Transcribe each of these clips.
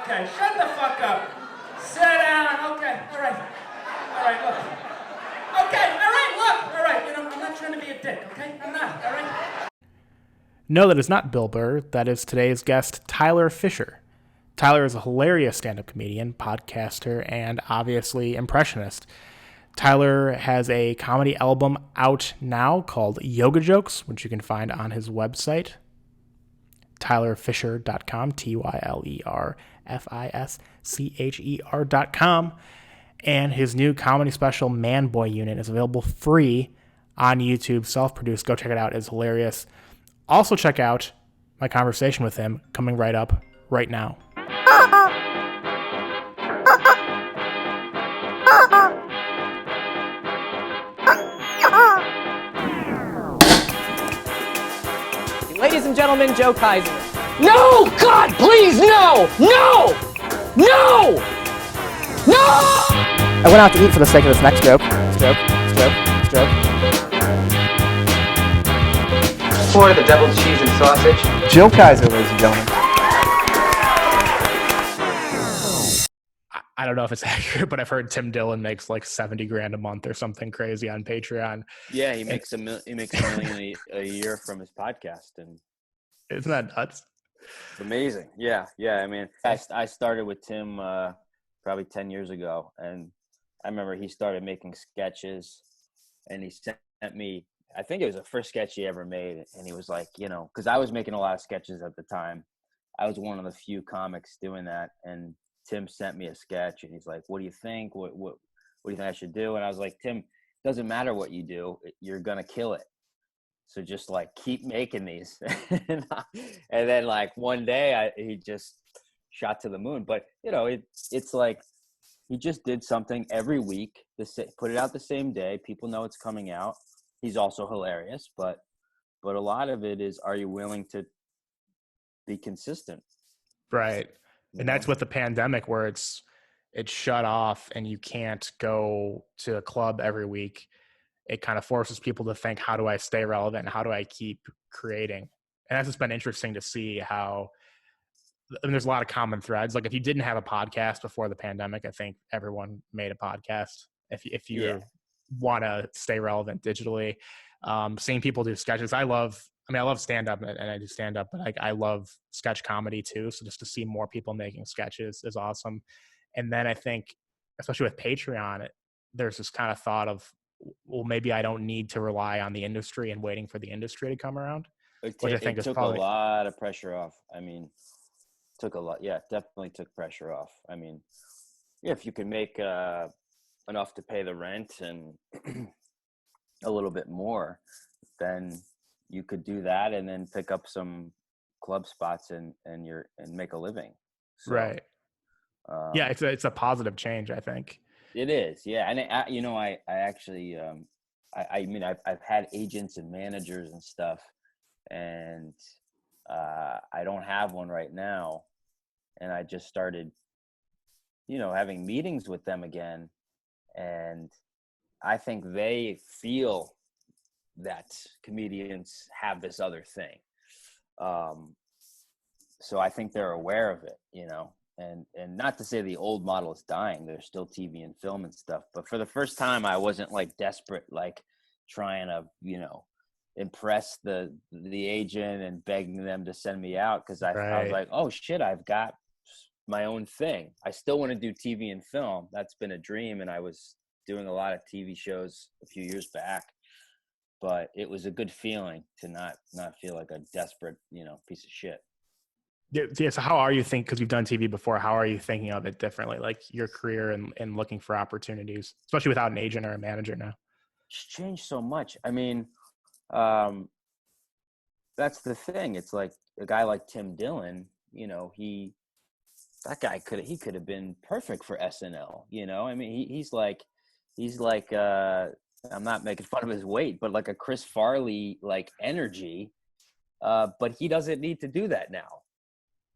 Okay, shut the fuck up. Sit down. Okay, all right. All right, look. Okay, all right, look. All right, I'm not trying to be a dick, okay? I'm not, all right? No, that is not Bill Burr. That is today's guest, Tyler Fischer. Tyler is a hilarious stand-up comedian, podcaster, and obviously impressionist. Tyler has a comedy album out now called Yoga Jokes, which you can find on his website, tylerfischer.com, tylerfischer.com. And his new comedy special, Man Boy Unit, is available free on YouTube, self-produced. Go check it out. It's hilarious. Also check out my conversation with him coming right up right now. Ladies and gentlemen, Joe Kaiser. No! God, please, no! No! No! No! I went out to eat for the sake of this next joke. Joke. For the deviled cheese and sausage. Joe Kaiser, ladies and gentlemen. I don't know if it's accurate, but I've heard Tim Dillon makes like $70,000 a month or something crazy on Patreon. Yeah, he makes $1 million a year from his podcast, and isn't that nuts? it's amazing. Yeah. I mean, I started with Tim probably 10 years ago, and I remember he started making sketches, and he sent me. I think it was the first sketch he ever made, and he was like, because I was making a lot of sketches at the time. I was one of the few comics doing that, and Tim sent me a sketch, and he's like, "What do you think? What do you think I should do?" And I was like, "Tim, doesn't matter what you do, you're gonna kill it. So just like keep making these." And then like one day he just shot to the moon. But it's like he just did something every week. Put it out the same day. People know it's coming out. He's also hilarious, but a lot of it is, are you willing to be consistent? Right. And that's with the pandemic where it's shut off and you can't go to a club every week. It kind of forces people to think, how do I stay relevant and how do I keep creating? And that's just been interesting to see how, there's a lot of common threads. Like if you didn't have a podcast before the pandemic, I think everyone made a podcast. If you want to stay relevant digitally, seeing people do sketches. I love stand-up and I do stand-up, but I love sketch comedy too. So just to see more people making sketches is awesome. And then I think, especially with Patreon, there's this kind of thought of, well, maybe I don't need to rely on the industry and waiting for the industry to come around. Which I think took a lot of pressure off. I mean, definitely took pressure off. I mean, if you can make enough to pay the rent and a little bit more, then you could do that and then pick up some club spots and make a living. So, right. It's a positive change, I think. It is. Yeah. And I actually, I've had agents and managers and stuff, and I don't have one right now. And I just started, having meetings with them again. And I think they feel that comedians have this other thing. So I think they're aware of it, and not to say the old model is dying. There's still TV and film and stuff. But for the first time, I wasn't like desperate, like trying to, impress the agent and begging them to send me out. Cause I was like, oh shit, I've got my own thing. I still want to do TV and film. That's been a dream. And I was doing a lot of TV shows a few years back. But it was a good feeling to not feel like a desperate, piece of shit. Yeah. So how are you because you've done TV before, how are you thinking of it differently? Like your career and looking for opportunities, especially without an agent or a manager now? It's changed so much. I mean, that's the thing. It's like a guy like Tim Dillon, he could have been perfect for SNL, I mean, he's like, I'm not making fun of his weight, but like a Chris Farley, like energy. But he doesn't need to do that now.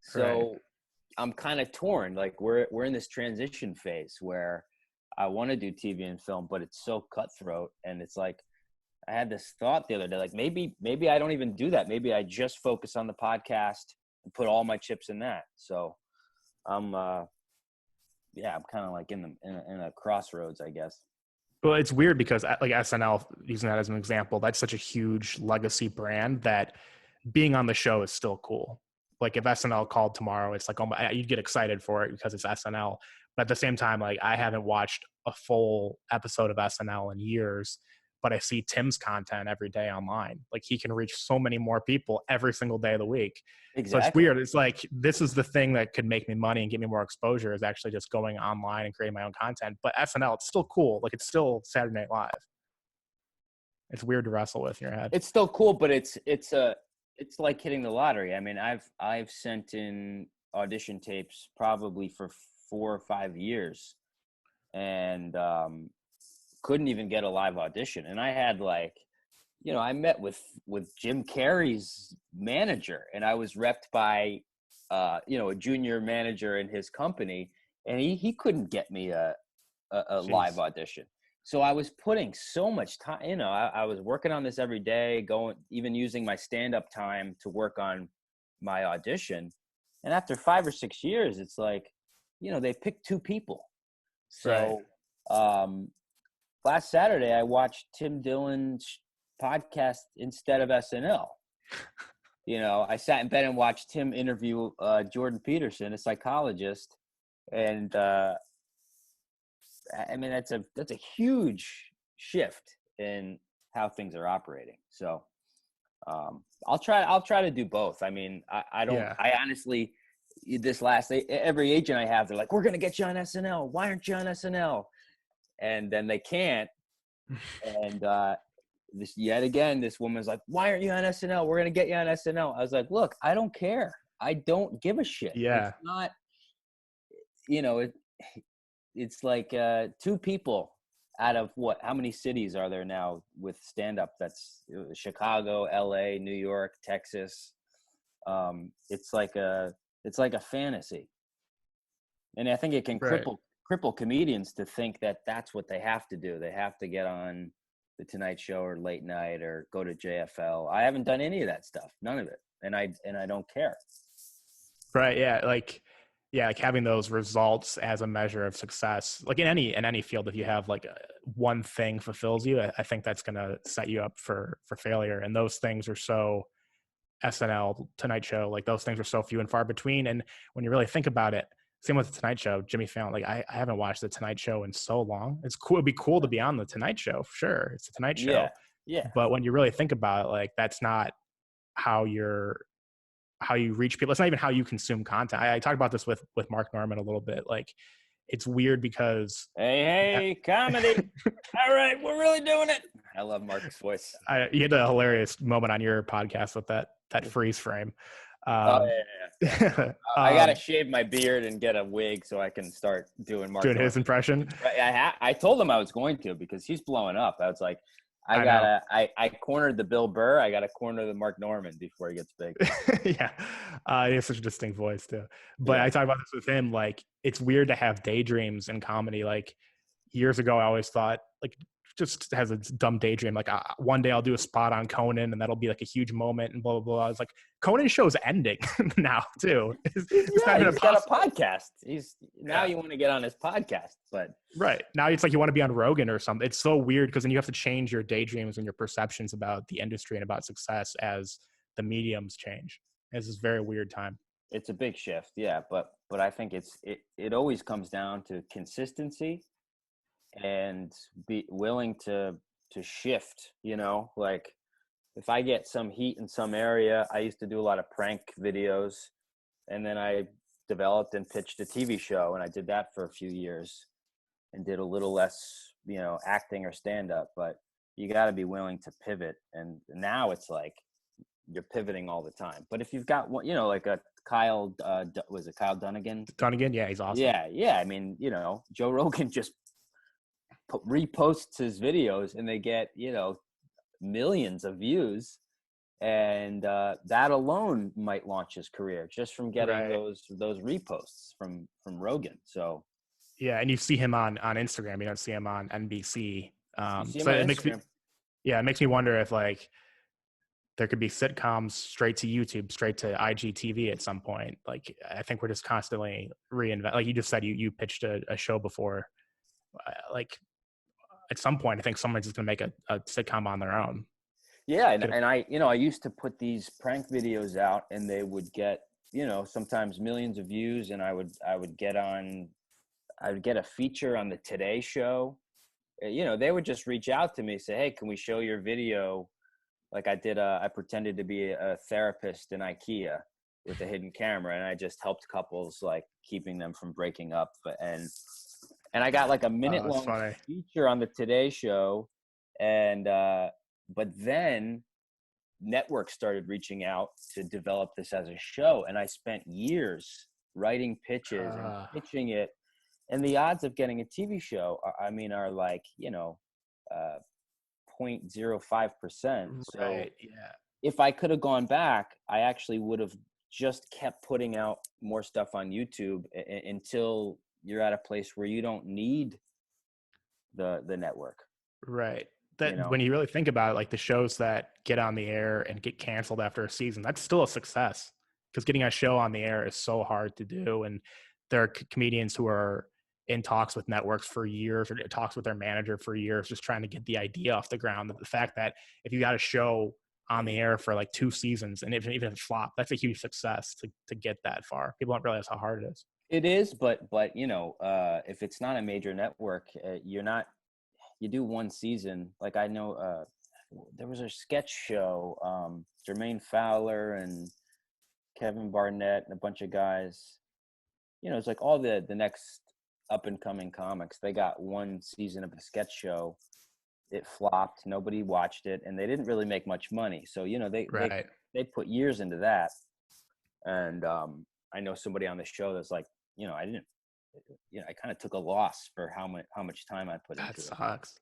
So I'm kind of torn. Like we're in this transition phase where I want to do TV and film, but it's so cutthroat. And it's like, I had this thought the other day, like maybe I don't even do that. Maybe I just focus on the podcast and put all my chips in that. So I'm I'm kind of like in a crossroads, I guess. Well, it's weird because like SNL, using that as an example, that's such a huge legacy brand that being on the show is still cool. Like if SNL called tomorrow, it's like, oh my, you'd get excited for it because it's SNL. But at the same time, like I haven't watched a full episode of SNL in years, but I see Tim's content every day online. Like he can reach so many more people every single day of the week. So it's Exactly. weird. It's like, this is the thing that could make me money and get me more exposure, is actually just going online and creating my own content. But SNL, it's still cool. Like it's still Saturday Night Live. It's weird to wrestle with in your head. It's still cool, but it's like hitting the lottery. I mean, I've sent in audition tapes probably for 4 or 5 years, and couldn't even get a live audition. And I had like, I met with Jim Carrey's manager, and I was repped by a junior manager in his company, and he couldn't get me a live audition. So I was putting so much time, I was working on this every day, even using my stand-up time to work on my audition. And after 5 or 6 years, it's like, they picked 2 people. So last Saturday, I watched Tim Dillon's podcast instead of SNL. I sat in bed and watched Tim interview Jordan Peterson, a psychologist. And I mean, that's a huge shift in how things are operating. So I'll try to do both. I mean, I don't, I honestly, every agent I have, they're like, we're going to get you on SNL. Why aren't you on SNL? And then they can't. And this woman's like, why aren't you on SNL? We're going to get you on SNL. I was like, look, I don't care. I don't give a shit. Yeah. It's not, it's like 2 people out of how many cities are there now with stand-up? That's Chicago, LA, New York, Texas. It's like a fantasy. And I think it can cripple comedians to think that that's what they have to do. They have to get on the Tonight Show or late night or go to JFL. I haven't done any of that stuff. None of it. And I don't care. Right. Yeah. Like having those results as a measure of success, like in any field, if you have like one thing fulfills you, I think that's going to set you up for failure. And those things are so SNL, Tonight Show, like those things are so few and far between. And when you really think about it, same with the Tonight Show, Jimmy Fallon, like I haven't watched the Tonight Show in so long. It's cool. It'd be cool to be on the Tonight Show for sure. It's the Tonight Show. Yeah. But when you really think about it, like that's not how you reach people. It's not even how you consume content. I talked about this with Mark Norman a little bit. Like it's weird because hey, comedy. All right, we're really doing it. I love Mark's voice. You had a hilarious moment on your podcast with that freeze frame. Yeah. I gotta shave my beard and get a wig so I can start doing Mark. Doing his impression. I told him I was going to because he's blowing up. I was like, I cornered the Bill Burr. I got to corner the Mark Norman before he gets big. Yeah. He has such a distinct voice too. But I talk about this with him. Like it's weird to have daydreams in comedy. Like years ago, I always thought like just has a dumb daydream. Like one day I'll do a spot on Conan and that'll be like a huge moment and blah, blah, blah. I was like, Conan's show's ending now too. He's got a podcast. Now you want to get on his podcast, but right now it's like you want to be on Rogan or something. It's so weird because then you have to change your daydreams and your perceptions about the industry and about success as the mediums change. It's this very weird time. It's a big shift. Yeah. But I think it always comes down to consistency and be willing to shift, like if I get some heat in some area. I used to do a lot of prank videos, and then I developed and pitched a TV show, and I did that for a few years and did a little less, acting or stand up, but you got to be willing to pivot. And now it's like you're pivoting all the time. But if you've got one, like a Kyle, was it Kyle Dunnigan? Dunnigan. Yeah. He's awesome. Yeah. I mean, Joe Rogan just reposts his videos and they get millions of views, and that alone might launch his career just from getting those reposts from Rogan. So yeah, and you see him on Instagram. You don't see him on NBC. so it makes me wonder if like there could be sitcoms straight to YouTube, straight to IGTV at some point. Like, I think we're just constantly reinvent. Like you just said, you pitched a show before. Like at some point, I think someone's just going to make a sitcom on their own. Yeah, and I used to put these prank videos out, and they would get, sometimes millions of views, and I would get a feature on the Today Show. They would just reach out to me, say, "Hey, can we show your video?" Like I pretended to be a therapist in IKEA with a hidden camera, and I just helped couples, like keeping them from breaking up. And I got like a minute-long feature on the Today Show, and but then networks started reaching out to develop this as a show, and I spent years writing pitches and pitching it, and the odds of getting a TV show are like 0.05%. So right, yeah. If I could have gone back, I actually would have just kept putting out more stuff on YouTube until you're at a place where you don't need the network. Right. That when you really think about it, like the shows that get on the air and get canceled after a season, that's still a success, because getting a show on the air is so hard to do. And there are comedians who are in talks with networks for years, or talks with their manager for years, just trying to get the idea off the ground. The fact that if you got a show on the air for like 2 seasons, and even if it flopped, that's a huge success to get that far. People don't realize how hard it is. It is, but if it's not a major network, you do one season. Like I know there was a sketch show, Jermaine Fowler and Kevin Barnett and a bunch of guys. It's like all the next up and coming comics. They got one season of a sketch show. It flopped. Nobody watched it, and they didn't really make much money. So they put years into that. And I know somebody on the show that's like, I kind of took a loss for how much time I put into it. That sucks.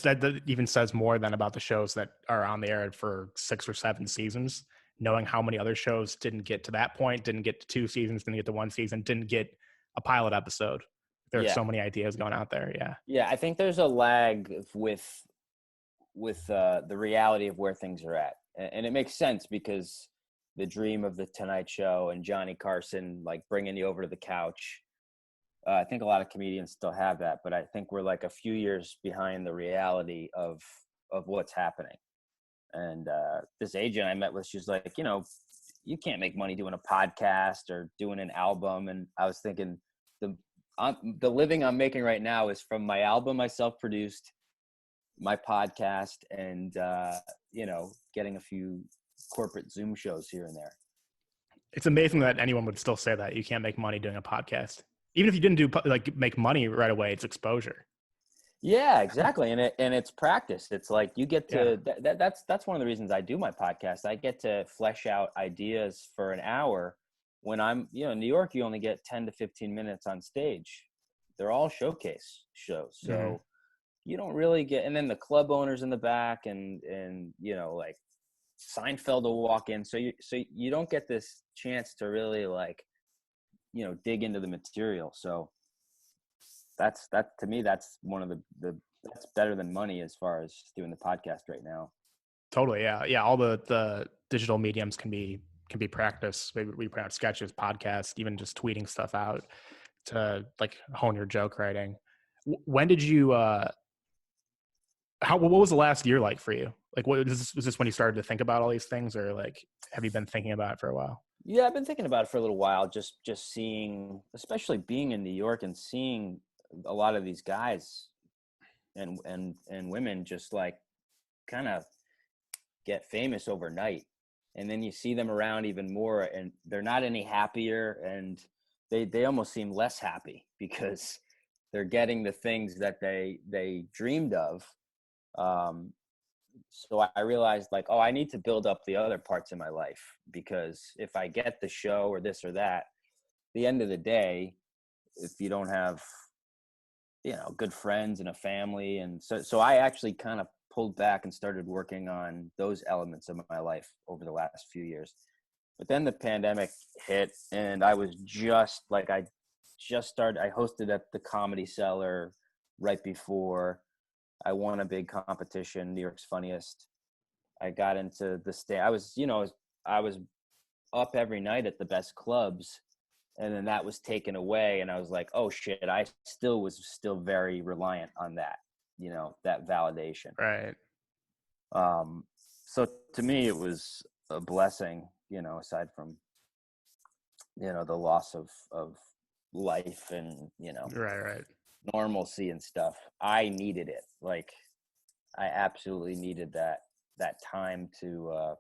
That even says more than about the shows that are on the air for 6 or 7 seasons, knowing how many other shows didn't get to that point, didn't get to 2 seasons, didn't get to 1 season, didn't get a pilot episode. There are so many ideas going out there. Yeah. Yeah. I think there's a lag with the reality of where things are at. And it makes sense, because the dream of the Tonight Show and Johnny Carson, like bringing you over to the couch. I think a lot of comedians still have that, but I think we're like a few years behind the reality of what's happening. And this agent I met with, she's like, you can't make money doing a podcast or doing an album. And I was thinking, the living I'm making right now is from my album I self-produced, my podcast, and getting a few corporate Zoom shows here and there. It's amazing that anyone would still say that you can't make money doing a podcast. Even if you didn't make money right away, it's exposure. Yeah, exactly. And it's practice. It's like you get to, that's one of the reasons I do my podcast. I get to flesh out ideas for an hour. When I'm, in New York, you only get 10 to 15 minutes on stage. They're all showcase shows. So you don't really get, and then the club owners in the back and like Seinfeld will walk in. So you don't get this chance to really like, dig into the material. So that to me, that's one of the that's better than money as far as doing the podcast right now. Totally. Yeah. All the digital mediums can be practiced. We put out sketches, podcasts, even just tweeting stuff out to like hone your joke writing. When did you, what was the last year like for you? Like, was this when you started to think about all these things, or like, have you been thinking about it for a while? Yeah, I've been thinking about it for a little while, just seeing, especially being in New York and seeing a lot of these guys and women just like kind of get famous overnight. And then you see them around even more, and they're not any happier, and they almost seem less happy because they're getting the things that they dreamed of. So I realized like, I need to build up the other parts of my life, because if I get the show or this or that, at the end of the day, if you don't have, good friends and a family. And so I actually kind of pulled back and started working on those elements of my life over the last few years. But then the pandemic hit, and I was just like, I hosted at the Comedy Cellar right before. I won a big competition, New York's Funniest. I got into the stand. I was up every night at the best clubs, and then that was taken away, and I was like, oh shit, I was very reliant on that, that validation. Right. So to me, it was a blessing, aside from, the loss of life and, Right. normalcy and stuff. I needed it. Like, I absolutely needed that time to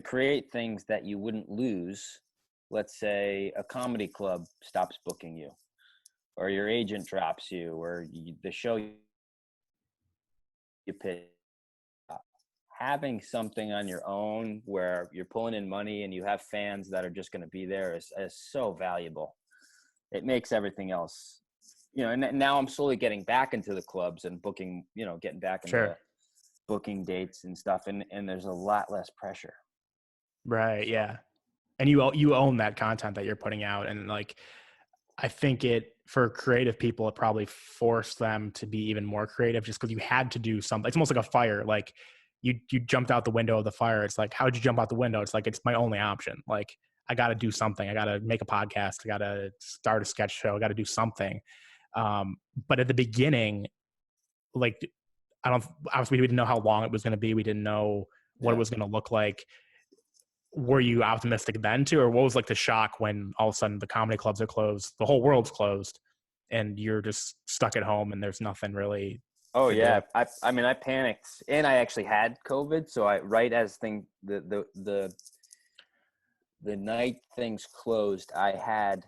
create things that you wouldn't lose. Let's say a comedy club stops booking you, or your agent drops you, or the show you pitch. Having something on your own where you're pulling in money and you have fans that are just going to be there is so valuable. It makes everything else, and now I'm slowly getting back into the clubs and booking, getting back into booking dates and stuff. And there's a lot less pressure. Right. Yeah. And you own that content that you're putting out. And like, I think for creative people, it probably forced them to be even more creative just because you had to do something. It's almost like a fire. Like you jumped out the window of the fire. It's like, how'd you jump out the window? It's like, it's my only option. Like, I got to do something. I got to make a podcast. I got to start a sketch show. I got to do something. But at the beginning, like, obviously we didn't know how long it was going to be. We didn't know what it was going to look like. Were you optimistic then too? Or what was like the shock when all of a sudden the comedy clubs are closed, the whole world's closed, and you're just stuck at home and there's nothing really? Oh yeah. I mean, I panicked, and I actually had COVID. So the night things closed, I had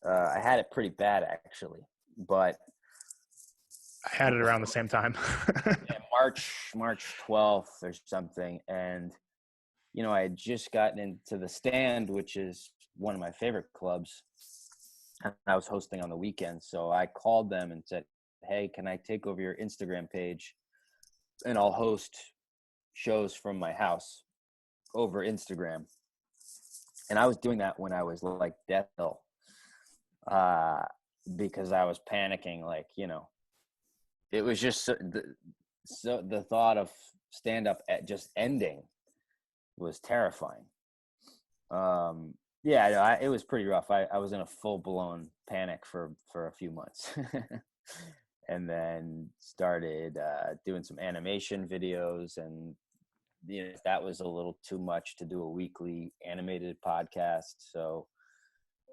it pretty bad actually, but I had it around the same time. March 12th or something. And, I had just gotten into the Stand, which is one of my favorite clubs. And I was hosting on the weekend. So I called them and said, hey, can I take over your Instagram page and I'll host shows from my house over Instagram. And I was doing that when I was like death ill, because I was panicking, like, it was just so the thought of stand-up just ending was terrifying. It was pretty rough. I was in a full-blown panic for a few months. And then started doing some animation videos, and that was a little too much to do a weekly animated podcast. So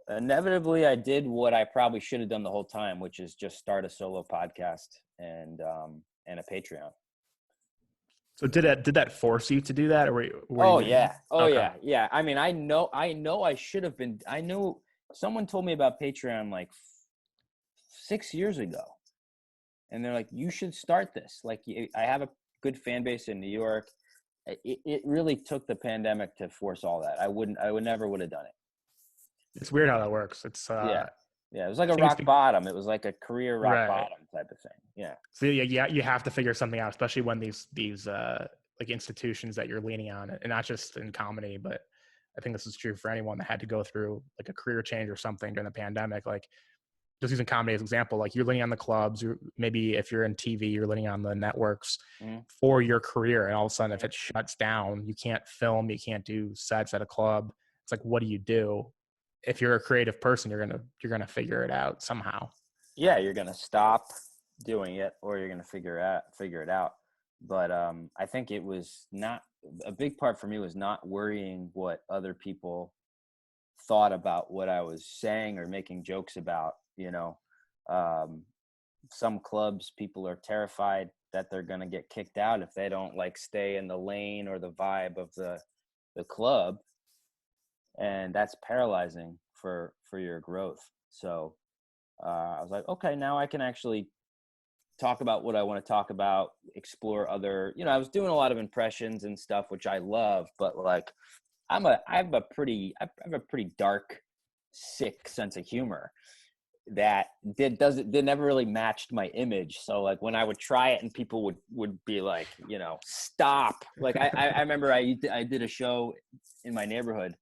inevitably I did what I probably should have done the whole time, which is just start a solo podcast and a Patreon. So did that force you to do that, or were you? Yeah. Okay. Yeah. I mean, I know I should have been. I knew someone told me about Patreon like 6 years ago, and they're like, you should start this. Like, I have a good fan base in New York. It really took the pandemic to force all that. I never would have done it. It's weird how that works. It's Yeah, it was like a rock bottom. It was like a career rock bottom type of thing. Yeah. So yeah, you have to figure something out, especially when these like institutions that you're leaning on, and not just in comedy, but I think this is true for anyone that had to go through like a career change or something during the pandemic. Like, just using comedy as an example, like you're leaning on the clubs, or maybe if you're in TV, you're leaning on the networks for your career, and all of a sudden, if it shuts down, you can't film, you can't do sets at a club. It's like, what do you do? If you're a creative person, you're gonna figure it out somehow. Yeah, you're gonna stop doing it, or you're gonna figure it out. But I think it was not a big part for me was not worrying what other people thought about what I was saying or making jokes about. Some clubs, people are terrified that they're gonna get kicked out if they don't like stay in the lane or the vibe of the club. And that's paralyzing for your growth. So I was like, okay, now I can actually talk about what I want to talk about, explore other, I was doing a lot of impressions and stuff, which I love, but like, I have a pretty dark, sick sense of humor that never really matched my image. So like when I would try it and people would be like, stop. Like I remember I did a show in my neighborhood.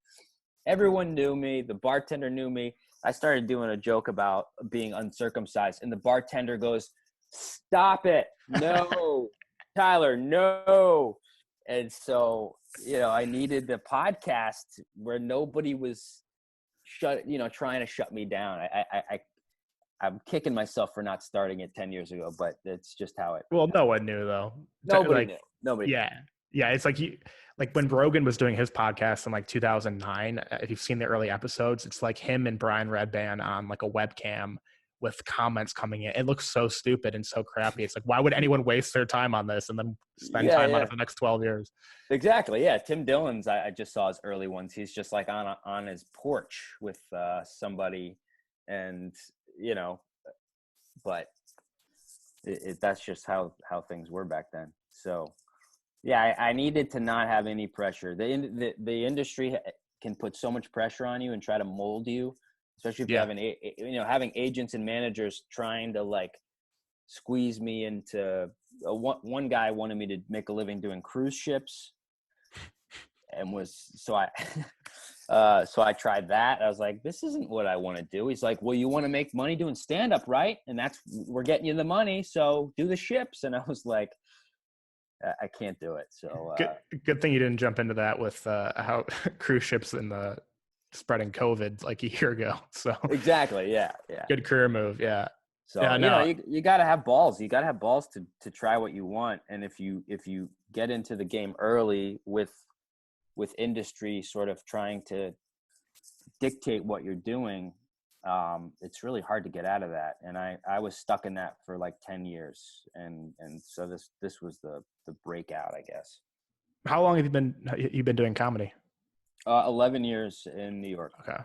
Everyone knew me. The bartender knew me. I started doing a joke about being uncircumcised, and the bartender goes, "Stop it. No, Tyler, no." And so, I needed the podcast where nobody was trying to shut me down. I'm kicking myself for not starting it 10 years ago, but it's just how it. Well, no one knew though. Nobody knew. Nobody. Yeah. Yeah. It's like when Rogan was doing his podcast in like 2009, if you've seen the early episodes, it's like him and Brian Redban on like a webcam with comments coming in. It looks so stupid and so crappy. It's like, why would anyone waste their time on this and then spend time on it for the next 12 years? Exactly. Yeah. Tim Dillon's, I just saw his early ones. He's just like on his porch with somebody, and but that's just how things were back then. So yeah, I needed to not have any pressure. The industry can put so much pressure on you and try to mold you, especially if you having agents and managers trying to like squeeze me into one guy wanted me to make a living doing cruise ships, and so I tried that. I was like, this isn't what I want to do. He's like, well, you want to make money doing stand-up, right? And we're getting you the money, so do the ships. And I was like, I can't do it. So good thing you didn't jump into that with how cruise ships and the spreading COVID like a year ago. So exactly. Yeah. Good career move. Yeah. So you got to have balls. You got to have balls to try what you want. And if you get into the game early with industry sort of trying to dictate what you're doing, it's really hard to get out of that. And I was stuck in that for like 10 years. And so this was the breakout, I guess. How long have you been doing comedy? 11 years in New York. Okay.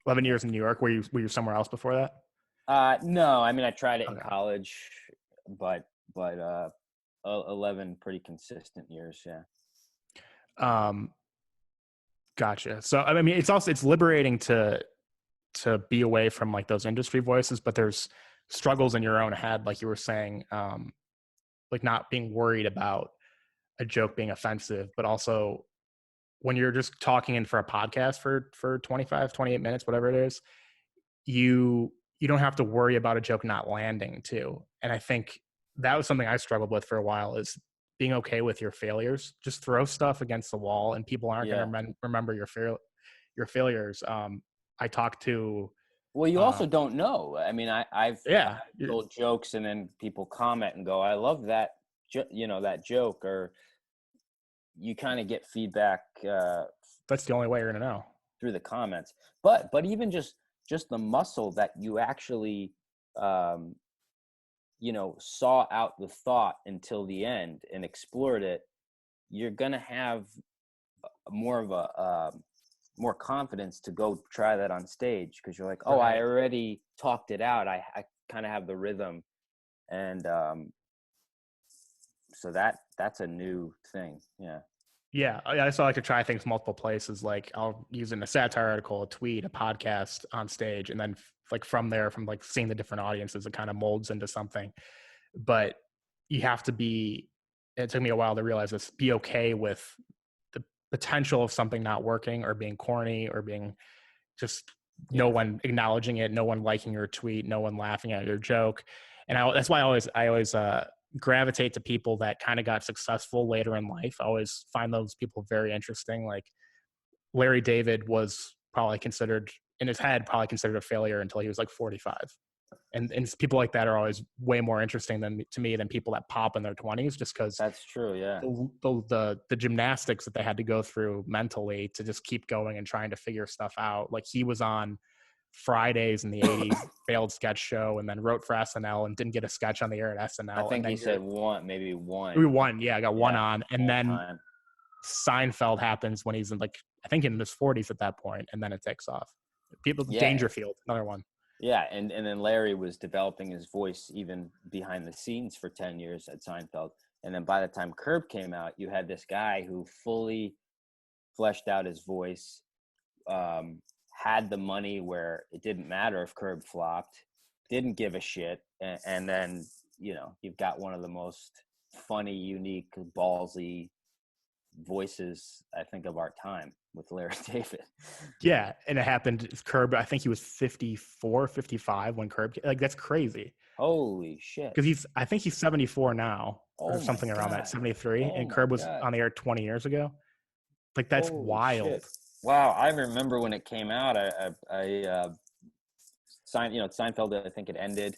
11 years in New York. Were you somewhere else before that? No, I mean, I tried it in college, but 11 pretty consistent years. Yeah. Gotcha. So, I mean, it's liberating to be away from like those industry voices, but there's struggles in your own head. Like you were saying, like not being worried about a joke being offensive, but also when you're just talking in for a podcast for 25, 28 minutes, whatever it is, you don't have to worry about a joke not landing too. And I think that was something I struggled with for a while, is being okay with your failures. Just throw stuff against the wall and people aren't going to remember your failures. I talked to, well, you also don't know. I mean, I've told jokes and then people comment and go, I love that, that joke, or you kind of get feedback. That's the only way you're going to know, through the comments. But even just the muscle that you actually, saw out the thought until the end and explored it, you're going to have more of a, more confidence to go try that on stage. Cause you're like, oh, I already talked it out. I kind of have the rhythm. And, so that's a new thing. Yeah. Yeah. I also like to try things multiple places. Like I'll use in a satire article, a tweet, a podcast, on stage. And then like from there, from like seeing the different audiences, it kind of molds into something. But you have to it took me a while to realize this, be okay with the potential of something not working or being corny or being just no one acknowledging it, no one liking your tweet, no one laughing at your joke. And that's why I always gravitate to people that kind of got successful later in life. I always find those people very interesting. Like Larry David was probably considered a failure until he was like 45. And people like that are always way more interesting to me than people that pop in their 20s, just because that's true. Yeah. The gymnastics that they had to go through mentally to just keep going and trying to figure stuff out. Like he was on Fridays in the 80s, failed sketch show, and then wrote for SNL and didn't get a sketch on the air at SNL. I think he said one. Maybe one. Yeah, I got one on. And then time. Seinfeld happens when he's I think in his 40s at that point, and then it takes off. Dangerfield, another one. Yeah, and then Larry was developing his voice even behind the scenes for 10 years at Seinfeld. And then by the time Curb came out, you had this guy who fully fleshed out his voice, had the money where it didn't matter if Curb flopped, didn't give a shit. And then, you've got one of the most funny, unique, ballsy voices, I think, of our time with Larry David. Yeah. And it happened. Curb, I think he was 54, 55 when Curb, that's crazy. Holy shit. Because I think he's 74 now. Oh or my something around that, God. 73, Oh and my Curb was God. on the air 20 years ago. Like, that's Holy wild. shit. Wow, I remember when it came out. Seinfeld, I think it ended,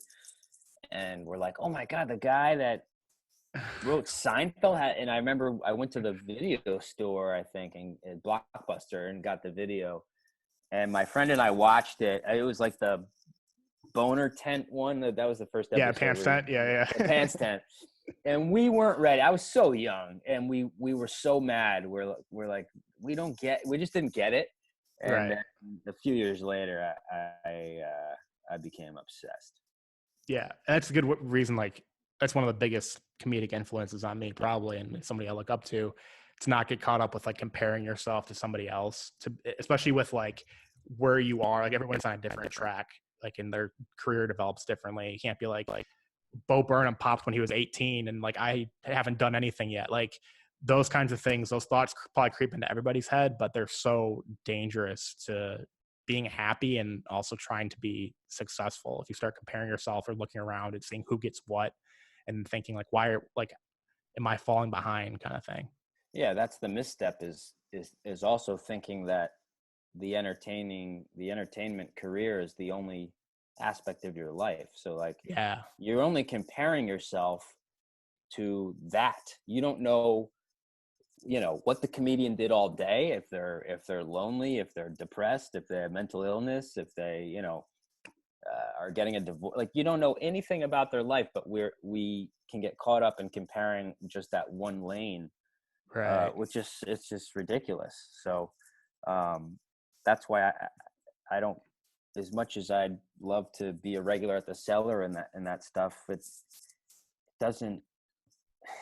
and we're like, oh my God, the guy that wrote Seinfeld and I remember I went to the video store, I think, and Blockbuster, and got the video, and my friend and I watched it. It was like the boner tent one. That was the first episode. Yeah, pants tent. Yeah. The pants tent. And we weren't ready. I was so young, and we were so mad. We're like, we just didn't get it. And Right. then a few years later, I became obsessed. Yeah, and that's a good reason. Like, that's one of the biggest comedic influences on me, probably, and somebody I look up to not get caught up with like comparing yourself to somebody else, especially with like where you are. Like, everyone's on a different track, like, and their career develops differently. You can't be like Bo Burnham popped when he was 18, and like, I haven't done anything yet. Like, those kinds of things, those thoughts probably creep into everybody's head, but they're so dangerous to being happy and also trying to be successful. If you start comparing yourself or looking around and seeing who gets what and thinking like, am I falling behind, kind of thing. Yeah, that's the misstep, is also thinking that the entertainment career is the only aspect of your life. So like, Yeah, you're only comparing yourself to that. You don't know what the comedian did all day, if they're lonely, if they're depressed, if they have mental illness, if they are getting a divorce. Like, you don't know anything about their life, but we can get caught up in comparing just that one lane, right. it's just ridiculous. So that's why I don't, as much as I'd love to be a regular at the Cellar and that stuff, it doesn't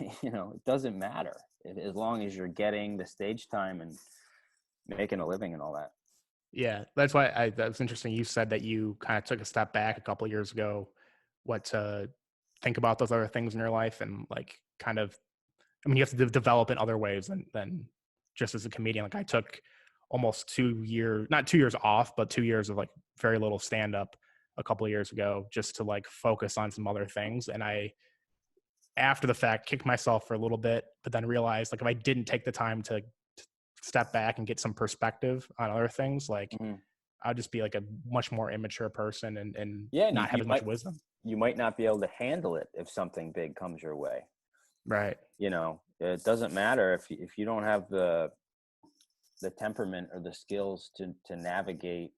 it doesn't matter as long as you're getting the stage time and making a living and all that. Yeah, that's why that was interesting. You said that you kind of took a step back a couple of years ago, to think about those other things in your life, and like, kind of, I mean, you have to develop in other ways than just as a comedian. Like, I took almost 2 years, not 2 years off, but 2 years of like very little stand up a couple of years ago, just to like focus on some other things. And I, after the fact, kicked myself for a little bit, but then realized, like, if I didn't take the time to step back and get some perspective on other things, like, I'd just be like a much more immature person and not have as much wisdom. You might not be able to handle it if something big comes your way. Right. It doesn't matter if you don't have the temperament or the skills to navigate,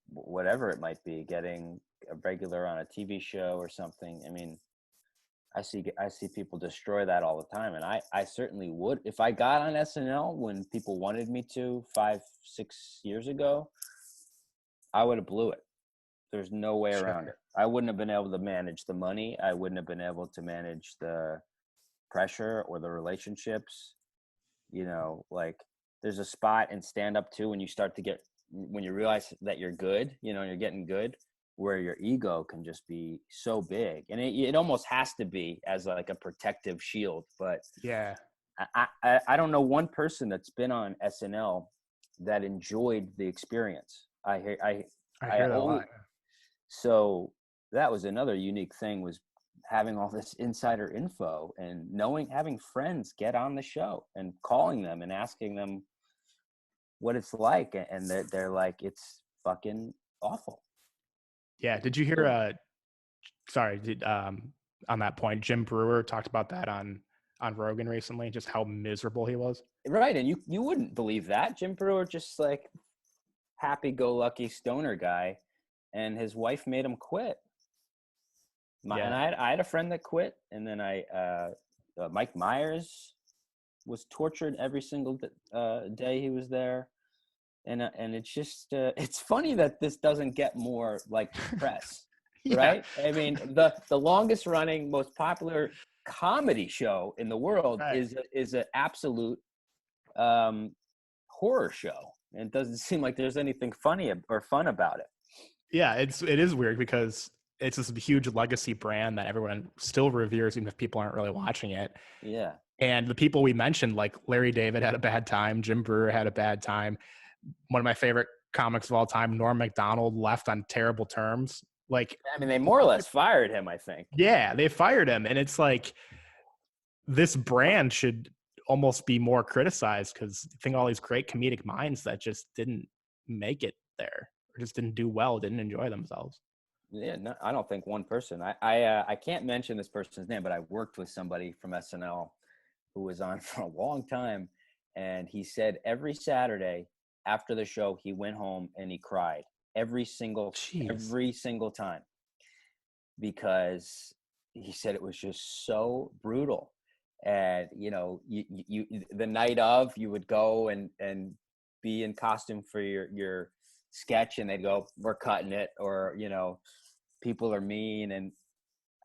whatever it might be, getting a regular on a TV show or something. I mean, I see people destroy that all the time, and I certainly would. If I got on SNL when people wanted me to 5-6 years ago, I would have blew it. There's no way around it. I wouldn't have been able to manage the money. I wouldn't have been able to manage the pressure or the relationships. Like, there's a spot in stand-up too when you realize that you're good, you're getting good, where your ego can just be so big, and it almost has to be as like a protective shield. But yeah, I don't know one person that's been on SNL that enjoyed the experience. I hear that a lot. So that was another unique thing, was having all this insider info and having friends get on the show and calling them and asking them what it's like, and they're like, it's fucking awful. Yeah. Did you hear? On that point, Jim Brewer talked about that on Rogan recently, just how miserable he was. Right, and you wouldn't believe that. Jim Brewer, just like happy-go-lucky stoner guy, and his wife made him quit. And I had a friend that quit, and then Mike Myers was tortured every single day he was there. And it's just it's funny that this doesn't get more like press, right? I mean, the longest running, most popular comedy show in the world is an absolute horror show, and it doesn't seem like there's anything funny or fun about it. Yeah, it is weird because it's this huge legacy brand that everyone still reveres, even if people aren't really watching it. Yeah, and the people we mentioned, like Larry David, had a bad time. Jim Brewer had a bad time. One of my favorite comics of all time, Norm Macdonald, left on terrible terms Like, I mean, they more or less fired him, I think. yeah, they fired him. And it's like, this brand should almost be more criticized, because I think all these great comedic minds that just didn't make it there, or just didn't do well, didn't enjoy themselves. Yeah, no, I don't think one person. I can't mention this person's name, but I worked with somebody from SNL who was on for a long time, and he said every Saturday after the show he went home and he cried every single time, because he said it was just so brutal. And you the night of, you would go and be in costume for your sketch, and they'd go, we're cutting it, or people are mean. And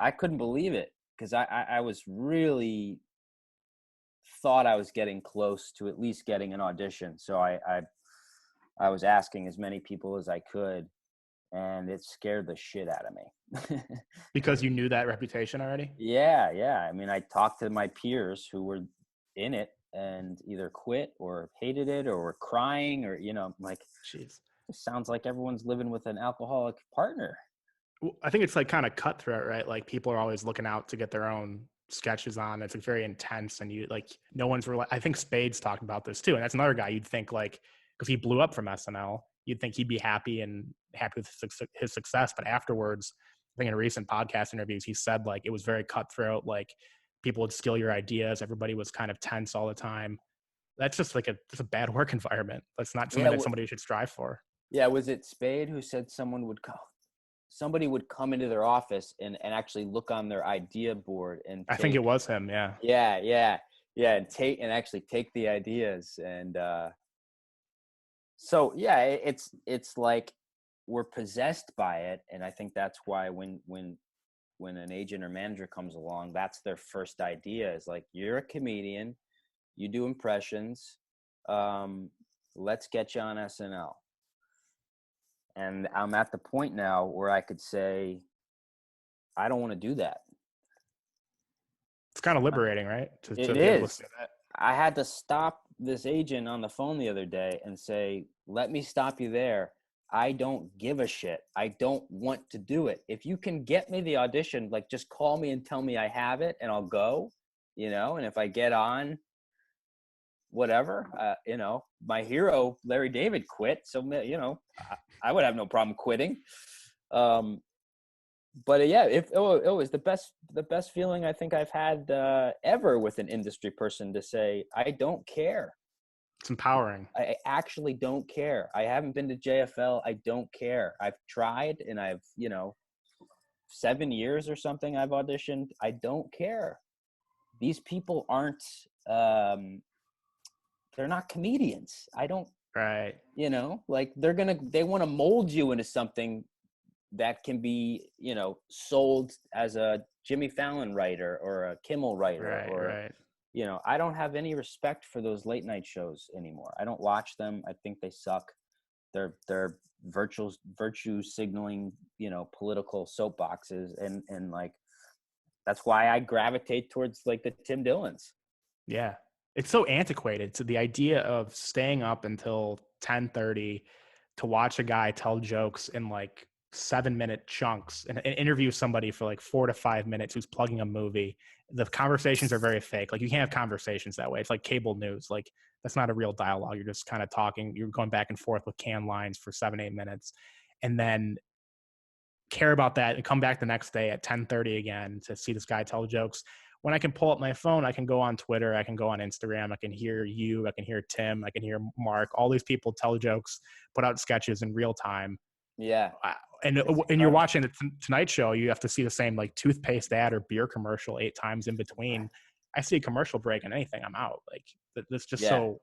I couldn't believe it, because I was really thought I was getting close to at least getting an audition. So I was asking as many people as I could, and it scared the shit out of me. Because you knew that reputation already? Yeah. I mean, I talked to my peers who were in it and either quit or hated it or were crying, or, like, Jeez. it sounds like everyone's living with an alcoholic partner. Well, I think it's like kind of cutthroat, right? Like, people are always looking out to get their own sketches on. It's like very intense, and no one's really. I think Spade's talking about this too, and that's another guy you'd think, like, because he blew up from SNL, you'd think he'd be happy with his success. But afterwards, I think in recent podcast interviews, he said, like, it was very cutthroat. Like, people would steal your ideas. Everybody was kind of tense all the time. That's just like just a bad work environment. That's not something that somebody should strive for. Yeah, was it Spade who said somebody would come into their office and actually look on their idea board, and I think it was him. Yeah. And actually take the ideas. And so yeah, it's like we're possessed by it. And I think that's why when an agent or manager comes along, that's their first idea, is like, you're a comedian, you do impressions, let's get you on SNL. And I'm at the point now where I could say, I don't want to do that. It's kind of liberating, right? It is. I had to stop this agent on the phone the other day and say, let me stop you there. I don't give a shit. I don't want to do it. If you can get me the audition, like, just call me and tell me I have it, and I'll go, and if I get on, whatever, my hero, Larry David, quit. So, I would have no problem quitting. But yeah, it was the best feeling I think I've had ever with an industry person, to say, I don't care. It's empowering. I actually don't care. I haven't been to JFL. I don't care. I've tried, and I've, 7 years or something I've auditioned. I don't care. These people aren't, they're not comedians. I don't, right. Like, they want to mold you into something that can be, sold as a Jimmy Fallon writer or a Kimmel writer, right. I don't have any respect for those late night shows anymore. I don't watch them. I think they suck. They're virtue signaling, political soapboxes. And like, that's why I gravitate towards, like, the Tim Dillons. Yeah. It's so antiquated. So the idea of staying up until 10:30 to watch a guy tell jokes in like 7-minute chunks and interview somebody for like 4 to 5 minutes who's plugging a movie. The conversations are very fake. Like, you can't have conversations that way. It's like cable news. Like, that's not a real dialogue. You're just kind of talking. You're going back and forth with canned lines for 7-8 minutes, and then care about that and come back the next day at 10:30 again to see this guy tell jokes. When I can pull up my phone, I can go on Twitter, I can go on Instagram, I can hear you, I can hear Tim, I can hear Mark. All these people tell jokes, put out sketches in real time. Yeah. And you're watching the Tonight Show, you have to see the same, like, toothpaste ad or beer commercial 8 times in between. I see a commercial break and anything, I'm out. Like, that's just so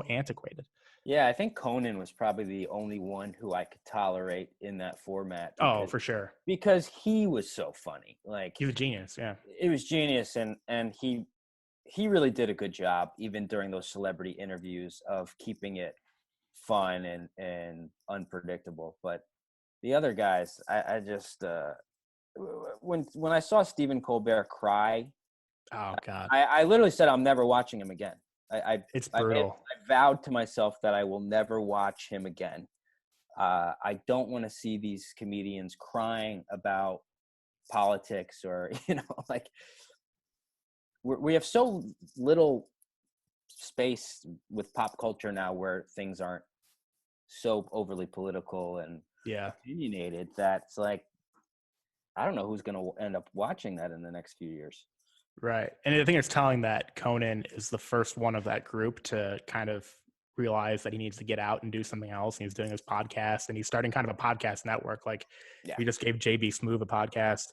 antiquated. Yeah, I think Conan was probably the only one who I could tolerate in that format. Oh, for sure. Because he was so funny. Like, he's a genius, yeah. It was genius, and he really did a good job, even during those celebrity interviews, of keeping it fun and unpredictable. But the other guys, I just when I saw Stephen Colbert cry, oh God, I literally said, I'm never watching him again. It's brutal. I vowed to myself that I will never watch him again. I don't want to see these comedians crying about politics or, like we have so little space with pop culture now where things aren't so overly political and opinionated that it's like, I don't know who's going to end up watching that in the next few years. Right. And I think it's telling that Conan is the first one of that group to kind of realize that he needs to get out and do something else. And he's doing his podcast, and he's starting kind of a podcast network. Like we just gave JB Smoove a podcast,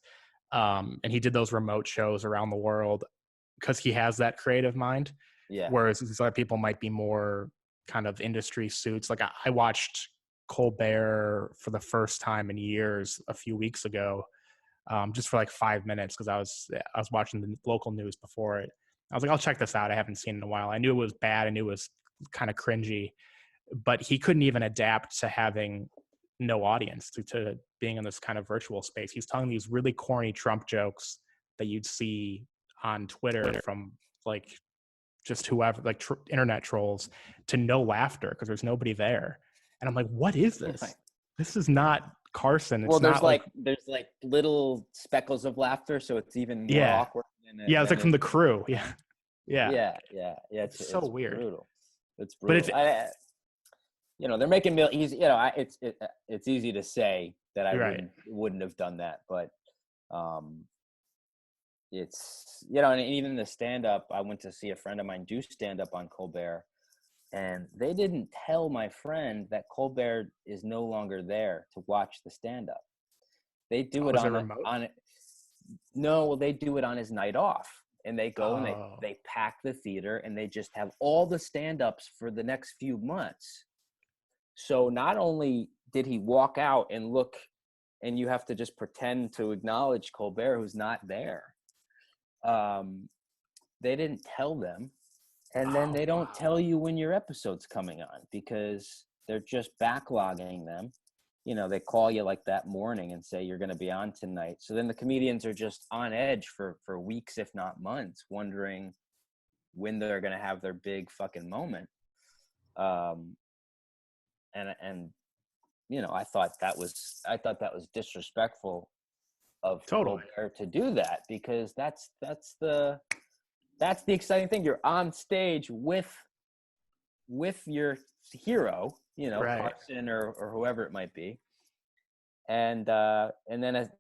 and he did those remote shows around the world because he has that creative mind. Yeah. Whereas these other people might be more kind of industry suits. Like I watched Colbert for the first time in years a few weeks ago, just for like 5 minutes because I was watching the local news before it. I was like, I'll check this out. I haven't seen it in a while. I knew it was bad. I knew it was kind of cringy, but he couldn't even adapt to having no audience, to being in this kind of virtual space. He's telling these really corny Trump jokes that you'd see on Twitter from like just whoever, like internet trolls, to no laughter because there's nobody there. And I'm like, what is this? Right. This is not Carson. It's well, there's not there's little speckles of laughter, so it's even more awkward. It's like from the crew. Yeah. It's so weird. Brutal. It's brutal. But they're making millions. It's easy to say that I wouldn't have done that, but it's and even the stand up. I went to see a friend of mine do stand up on Colbert, and they didn't tell my friend that Colbert is no longer there to watch the stand up. They do it on it. No, well, they do it on his night off, and they go and they pack the theater, and they just have all the stand-ups for the next few months. So not only did he walk out and look, and you have to just pretend to acknowledge Colbert, who's not there. They didn't tell them, and then they don't tell you when your episode's coming on because they're just backlogging them. They call you like that morning and say you're going to be on tonight. So then the comedians are just on edge for weeks, if not months, wondering when they're going to have their big fucking moment. And I thought that was disrespectful of Colbert to do that, because that's the exciting thing. You're on stage with your hero, Carson or whoever it might be, and then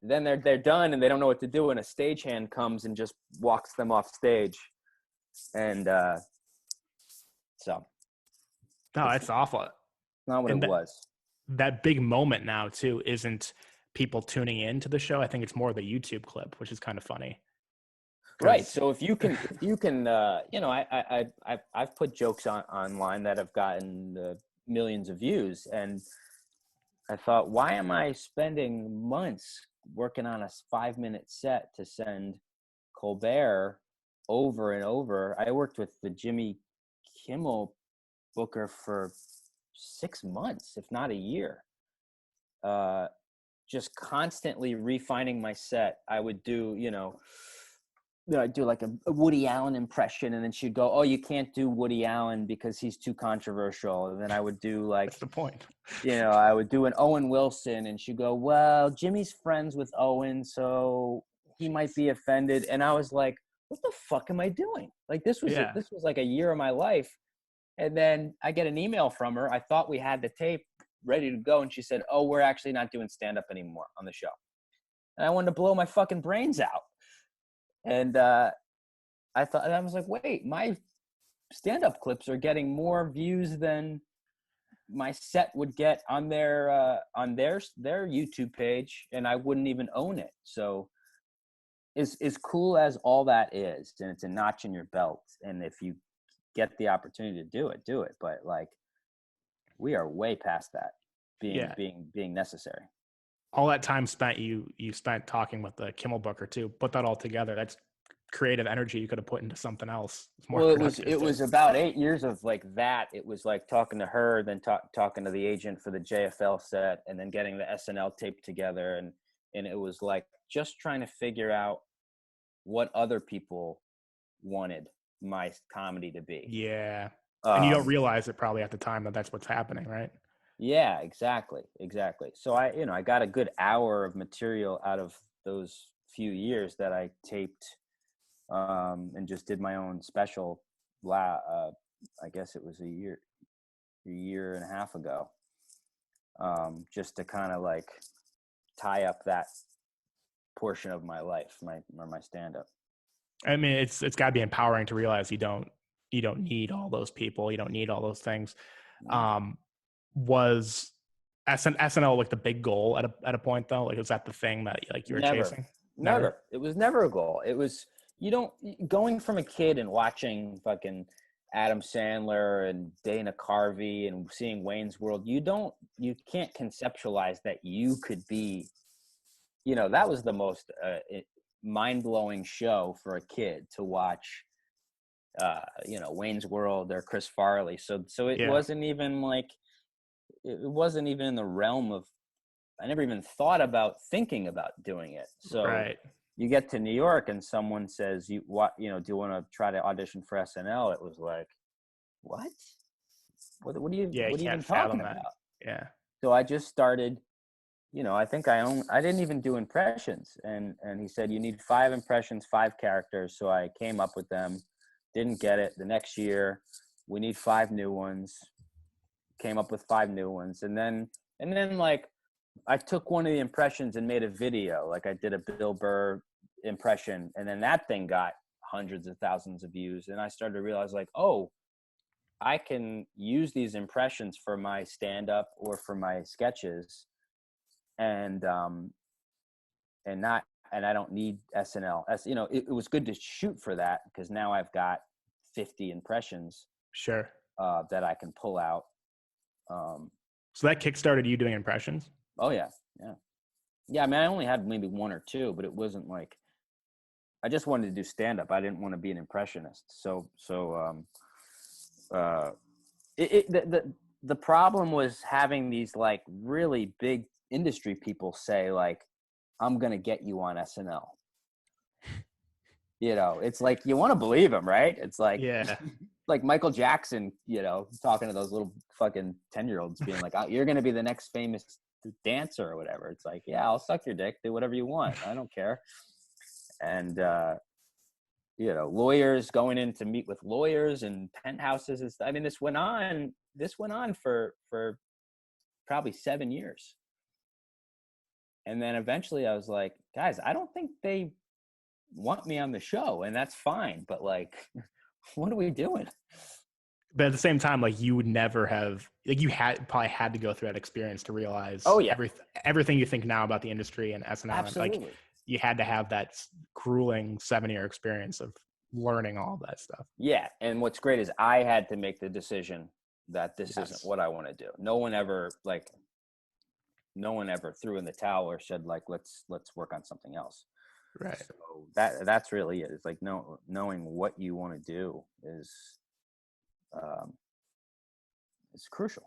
they're done and they don't know what to do, and a stagehand comes and just walks them off stage, and so it's awful. Not what it was. That big moment now too isn't people tuning in to the show. I think it's more the YouTube clip, which is kind of funny. Right. So if you can, I've put jokes online that have gotten millions of views, and I thought, why am I spending months working on a 5-minute set to send Colbert over and over? I worked with the Jimmy Kimmel booker for 6 months, if not a year. Just constantly refining my set. I would do, I'd do like a Woody Allen impression, and then she'd go, "Oh, you can't do Woody Allen because he's too controversial." And then I would do like, that's the point. I would do an Owen Wilson, and she'd go, "Well, Jimmy's friends with Owen, so he might be offended." And I was like, "What the fuck am I doing?" Like this was like a year of my life. And then I get an email from her. I thought we had the tape ready to go, and she said, "Oh, we're actually not doing stand-up anymore on the show." And I wanted to blow my fucking brains out. And I was like, wait, my stand-up clips are getting more views than my set would get on their YouTube page, and I wouldn't even own it. So as cool as all that is, and it's a notch in your belt, and if you get the opportunity to do it. But like, we are way past that being necessary. All that time spent you spent talking with the Kimmel booker too. Put that all together. That's creative energy you could have put into something else. It was about 8 years of like that. It was like talking to her, then talking to the agent for the JFL set, and then getting the SNL tape together, and it was like just trying to figure out what other people wanted my comedy to be. Yeah. And you don't realize it probably at the time that that's what's happening, right? Yeah, exactly. So I got a good hour of material out of those few years that I taped, and just did my own special. I guess it was a year and a half ago, just to kind of like tie up that portion of my life, my stand up. I mean, it's got to be empowering to realize you don't need all those people, you don't need all those things. Was SNL like the big goal at a point though? Like, was that the thing that like you were chasing? Never. It was never a goal. It was, going from a kid and watching fucking Adam Sandler and Dana Carvey and seeing Wayne's World, you can't conceptualize that you could be, that was the most mind-blowing show for a kid to watch, Wayne's World or Chris Farley. So it wasn't even like, it wasn't even in the realm of, I never even thought about thinking about doing it. So right. You get to New York and someone says, do you want to try to audition for SNL? It was like, what are you even talking about? Yeah. So I just started, I think I didn't even do impressions. And he said, you need 5 impressions, 5 characters. So I came up with them, didn't get it. The next year, we need 5 new ones, came up with 5 new ones. And then like, I took one of the impressions and made a video. Like I did a Bill Burr impression, and then that thing got hundreds of thousands of views. And I started to realize like, oh, I can use these impressions for my stand-up or for my sketches, and I don't need SNL. It was good to shoot for that because now I've got 50 impressions. Sure. That I can pull out. So that kickstarted you doing impressions? Oh yeah. I mean, I only had maybe 1 or 2, but it wasn't like, I just wanted to do stand-up. I didn't want to be an impressionist. So the problem was having these like really big industry people say like, I'm gonna get you on SNL. It's like, you want to believe him, right? It's like, yeah, like Michael Jackson, talking to those little fucking 10-year-olds being like, oh, you're gonna be the next famous dancer or whatever. It's like, yeah, I'll suck your dick, do whatever you want, I don't care. And lawyers going in to meet with lawyers and penthouses and stuff. I mean, this went on for probably 7 years. And then eventually I was like, guys, I don't think they want me on the show, and that's fine, but like, what are we doing? But at the same time, like, you would never have, like, you probably had to go through that experience to realize everything you think now about the industry and SNL. Absolutely. Like, you had to have that grueling 7-year experience of learning all of that stuff. Yeah. And what's great is I had to make the decision that this isn't what I want to do. No one ever threw in the towel or said like, let's work on something else. Right. So that's really it. It's like, knowing what you want to do is crucial.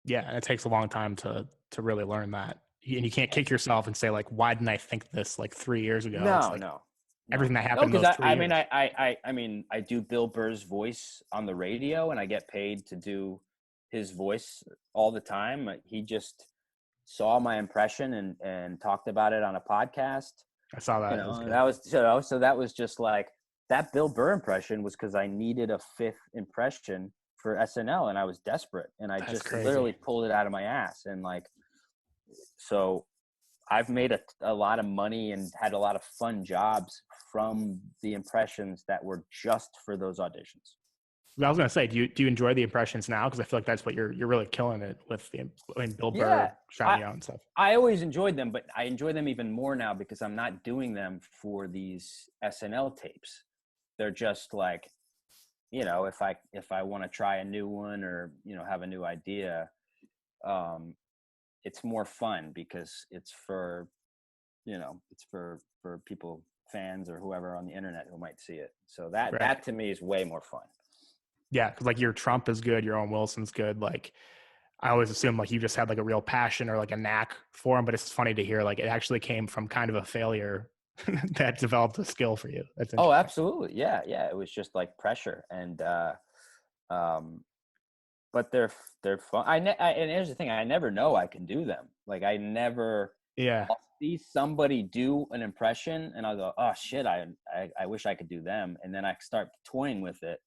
Yeah. And it takes a long time to really learn that. And you can't kick yourself and say like, why didn't I think this like 3 years ago? No. Everything that happened. No, because I mean, I do Bill Burr's voice on the radio, and I get paid to do his voice all the time. He just saw my impression and talked about it on a podcast. I saw that. That was just like, that Bill Burr impression was because I needed a 5th impression for SNL, and I was desperate, and I literally pulled it out of my ass. And like, so I've made a lot of money and had a lot of fun jobs from the impressions that were just for those auditions. I was going to say, do you enjoy the impressions now? Because I feel like that's what you're really killing it with Bill Burr shouting out and stuff. I always enjoyed them, but I enjoy them even more now because I'm not doing them for these SNL tapes. They're just like, if I want to try a new one or, have a new idea, it's more fun because it's for people, fans or whoever on the internet who might see it. So that to me is way more fun. Yeah, because like your Trump is good, your Owen Wilson's good. Like, I always assume like you just had like a real passion or like a knack for him, but it's funny to hear like it actually came from kind of a failure that developed a skill for you. That's oh, absolutely, yeah. It was just like pressure, and but they're fun. And here's the thing: I never know I can do them. Like I never. Yeah. I'll see somebody do an impression, and I'll go, "Oh shit! I wish I could do them." And then I start toying with it.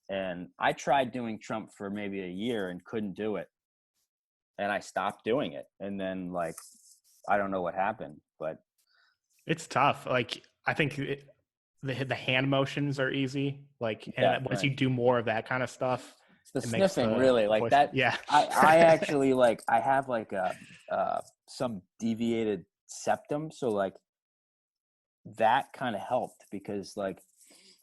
And I tried doing Trump for maybe a year and couldn't do it, and I stopped doing it. And then like, I don't know what happened, but It's tough. Like I think the hand motions are easy. Like, and once you do more of that kind of stuff, it's the it makes sniffing really like voice, that. Yeah. I actually like I have like some deviated septum, so like that kind of helped because like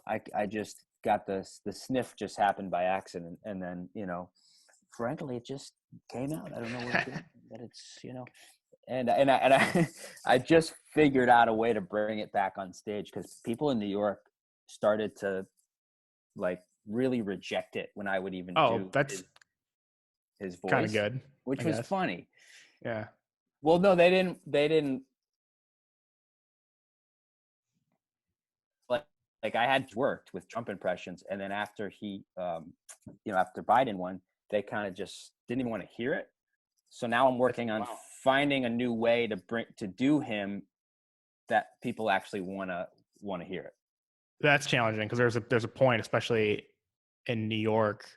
I just got the sniff just happened by accident, and then frankly it just came out. I don't know what it is, but it's and I I just figured out a way to bring it back on stage because people in New York started to like really reject it when I would even do that's his voice, kind of good, which I was guess. funny. Yeah. Well, no, they didn't like I had worked with Trump impressions, and then after he after Biden won, they kind of just didn't even want to hear it. So now I'm working on finding a new way to do him that people actually want to hear it. That's challenging because there's a point, especially in New York,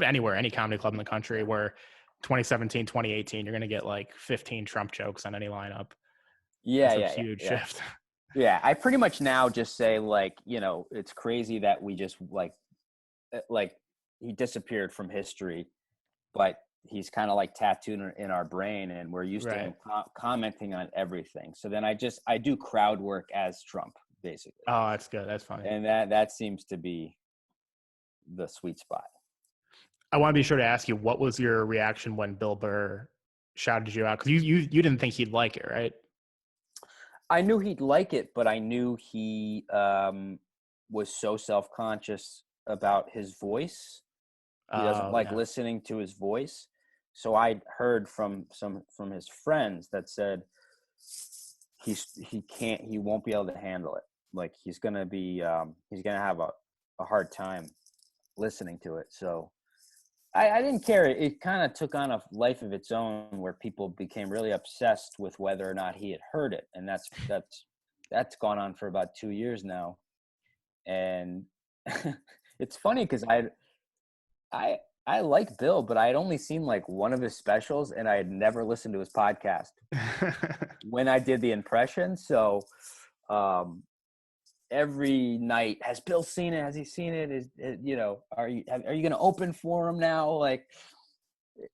anywhere, any comedy club in the country, where 2017, 2018, you're going to get like 15 Trump jokes on any lineup. Yeah, It's a huge shift. Yeah, I pretty much now just say like, it's crazy that we just like he disappeared from history, but he's kind of like tattooed in our brain, and we're used to him commenting on everything. So then I do crowd work as Trump, basically. Oh, that's good. That's funny. And that seems to be the sweet spot. I want to be sure to ask you, what was your reaction when Bill Burr shouted you out? Because you didn't think he'd like it, right? I knew he'd like it, but I knew he was so self-conscious about his voice. He doesn't like listening to his voice. So I heard from his friends that said he won't be able to handle it. Like he's gonna have a hard time listening to it. So I didn't care. It kind of took on a life of its own where people became really obsessed with whether or not he had heard it. And that's gone on for about 2 years now. And it's funny because I like Bill, but I had only seen like one of his specials and I had never listened to his podcast when I did the impression. So every night, has Bill seen it? Has he seen it? Are you going to open for him now? Like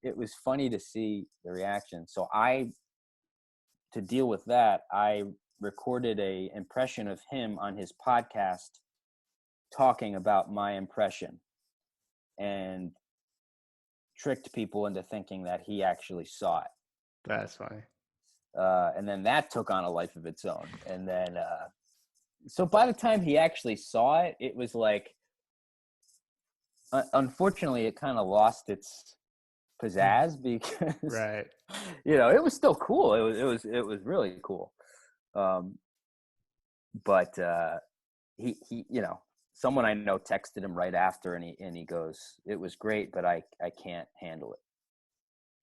it was funny to see the reaction. So to deal with that, I recorded a impression of him on his podcast talking about my impression and tricked people into thinking that he actually saw it. That's funny. And then that took on a life of its own. And then, so by the time he actually saw it, it was like, unfortunately, it kind of lost its pizzazz because, right. It was still cool. It was really cool. But he someone I know texted him right after, and he goes, "It was great, but I can't handle it."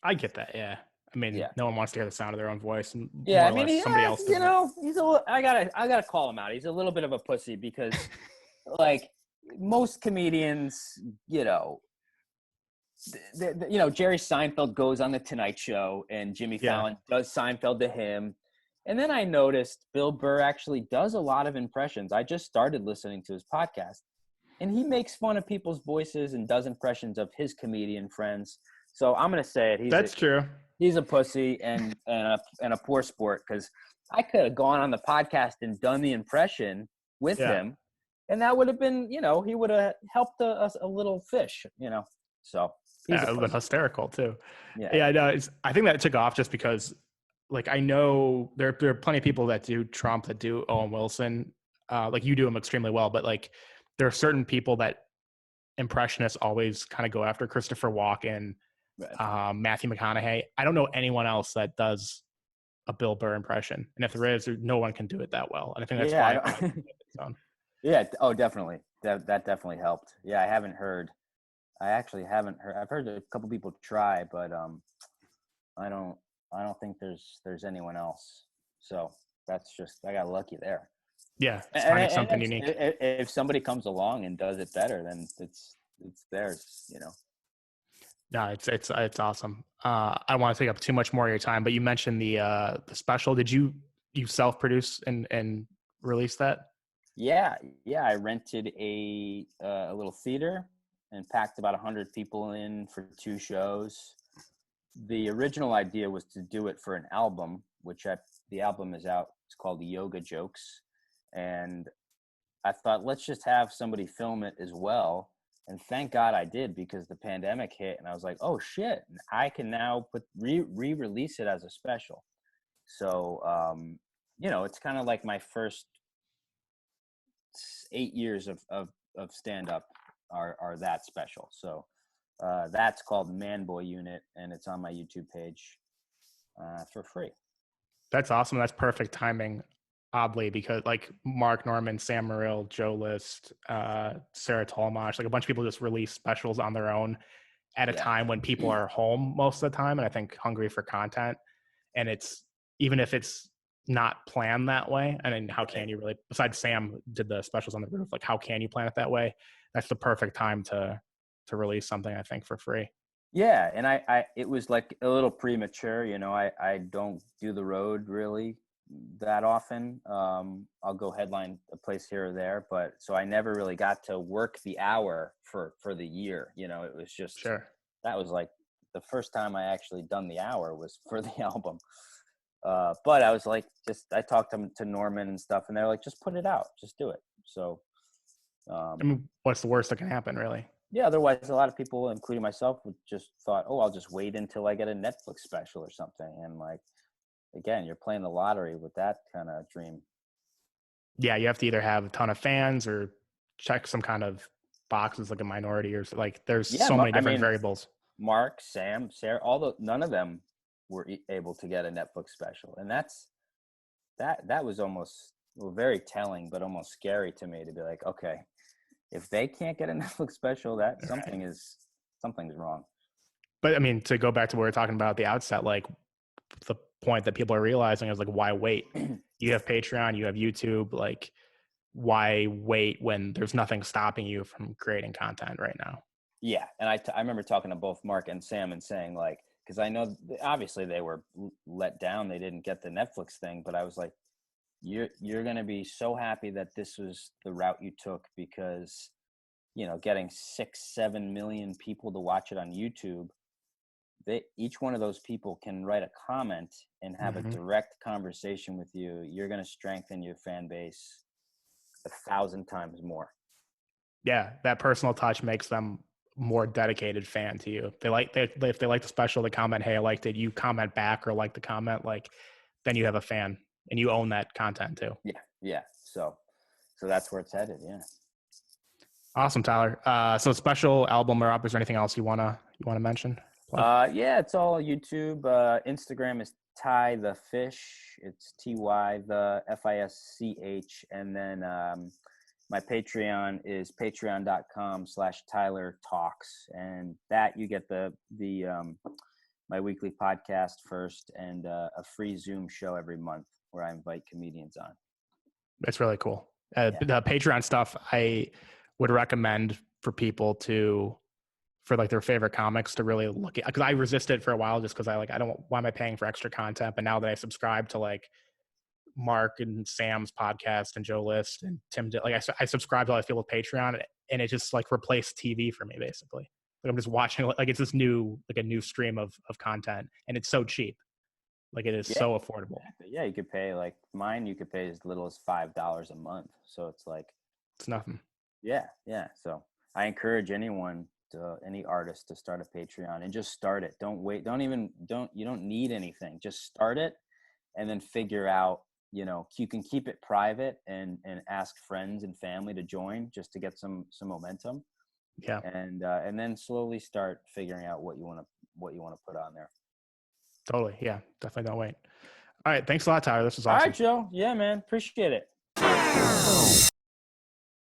I get that. Yeah. I mean, no one wants to hear the sound of their own voice. Yeah, I mean, somebody else. He's I gotta call him out. He's a little bit of a pussy because, like, most comedians, Jerry Seinfeld goes on the Tonight Show, and Jimmy Fallon does Seinfeld to him. And then I noticed Bill Burr actually does a lot of impressions. I just started listening to his podcast, and he makes fun of people's voices and does impressions of his comedian friends. So I'm gonna say it. That's true. He's a pussy and a poor sport, because I could have gone on the podcast and done the impression with him, and that would have been, he would have helped us a little fish, So it would have been hysterical too. Yeah, no, I think that took off just because, like, I know there are plenty of people that do Trump, that do Owen Wilson. Like you do him extremely well, but like there are certain people that impressionists always kind of go after. Christopher Walken. Right. Matthew McConaughey. I don't know anyone else that does a Bill Burr impression, and if there is, no one can do it that well. And I think that's why. Yeah. Oh, definitely. That definitely helped. Yeah, I haven't heard I actually haven't heard. I've heard a couple people try, but I don't think there's anyone else. So that's just, I got lucky there. Yeah, it's And, finding and something unique. if somebody comes along and does it better, then it's theirs, you know. No, it's awesome. I don't want to take up too much more of your time, but you mentioned the special. Did you self-produce and release that? Yeah. I rented a little theater and packed about 100 people in for 2 shows. The original idea was to do it for an album, the album is out. It's called Yoga Jokes, and I thought, let's just have somebody film it as well. And thank God I did, because the pandemic hit and I was like, oh shit, I can now re-release it as a special. So, it's kind of like my first 8 years of stand-up are that special. So that's called Man Boy Unit, and it's on my YouTube page for free. That's awesome. That's perfect timing, oddly, because like Mark Norman, Sam Morril, Joe List, Sarah Tolmash, like a bunch of people just release specials on their own at a time when people are home most of the time, and I think hungry for content. And it's, even if it's not planned that way, I mean, how can you really, besides Sam did the specials on the roof, like how can you plan it that way? That's the perfect time to release something, I think, for free. Yeah, and I it was like a little premature, I don't do the road really that often. I'll go headline a place here or there, but so I never really got to work the hour for the year. It was just, Sure. That was like the first time I actually done the hour was for the album. But I was like, I talked to Norman and stuff, and they're like, just put it out, just do it. So, I mean, what's the worst that can happen, really? yeah, otherwise a lot of people, including myself, would just thought, oh, I'll just wait until I get a Netflix special or something. And like, again, you're playing the lottery with that kind of dream. Yeah, you have to either have a ton of fans or check some kind of boxes like a minority, or like there's so many different variables. Mark, Sam, Sarah, none of them were able to get a Netflix special. And that was almost very telling, but almost scary to me to be like, okay, if they can't get a Netflix special, that something's wrong. But I mean, to go back to what we were talking about at the outset, like the point that people are realizing is like, why wait? You have Patreon, you have YouTube, like why wait when there's nothing stopping you from creating content right now? Yeah. And I remember talking to both Mark and Sam and saying like, because I know obviously they were let down. They didn't get the Netflix thing, but I was like, you're going to be so happy that this was the route you took, because, getting 6-7 million people to watch it on YouTube, each one of those people can write a comment and have a direct conversation with you. You're going to strengthen your fan base 1,000 times more. Yeah. That personal touch makes them more dedicated fan to you. If they like the special, they comment, hey, I liked it. You comment back or like the comment, like, then you have a fan and you own that content too. Yeah. So that's where it's headed. Yeah. Awesome, Tyler. So special album or up, is there anything else you wanna mention? Yeah, it's all YouTube. Instagram is Ty the Fish. It's TY the FISCH. And then my Patreon is patreon.com/Tyler Talks. And that you get the my weekly podcast first, and a free Zoom show every month where I invite comedians on. That's really cool. The Patreon stuff, I would recommend for people for like their favorite comics to really look at, because I resisted for a while just because I don't, why am I paying for extra content? But now that I subscribe to like Mark and Sam's podcast and Joe List and Tim, like I subscribe to all these people with Patreon, and it just like replaced TV for me basically. Like I'm just watching, like it's this new, like a new stream of content, and it's so cheap. Like it is so affordable. Yeah, you could pay like mine. You could pay as little as $5 a month. So it's like, it's nothing. Yeah. So I encourage any artist to start a Patreon and just start it. Don't wait. You don't need anything. Just start it, and then figure out, you can keep it private and ask friends and family to join just to get some momentum. Yeah. And then slowly start figuring out what you want to put on there. Totally. Yeah, definitely don't wait. All right. Thanks a lot, Tyler. This was awesome. All right, Joe. Yeah, man. Appreciate it.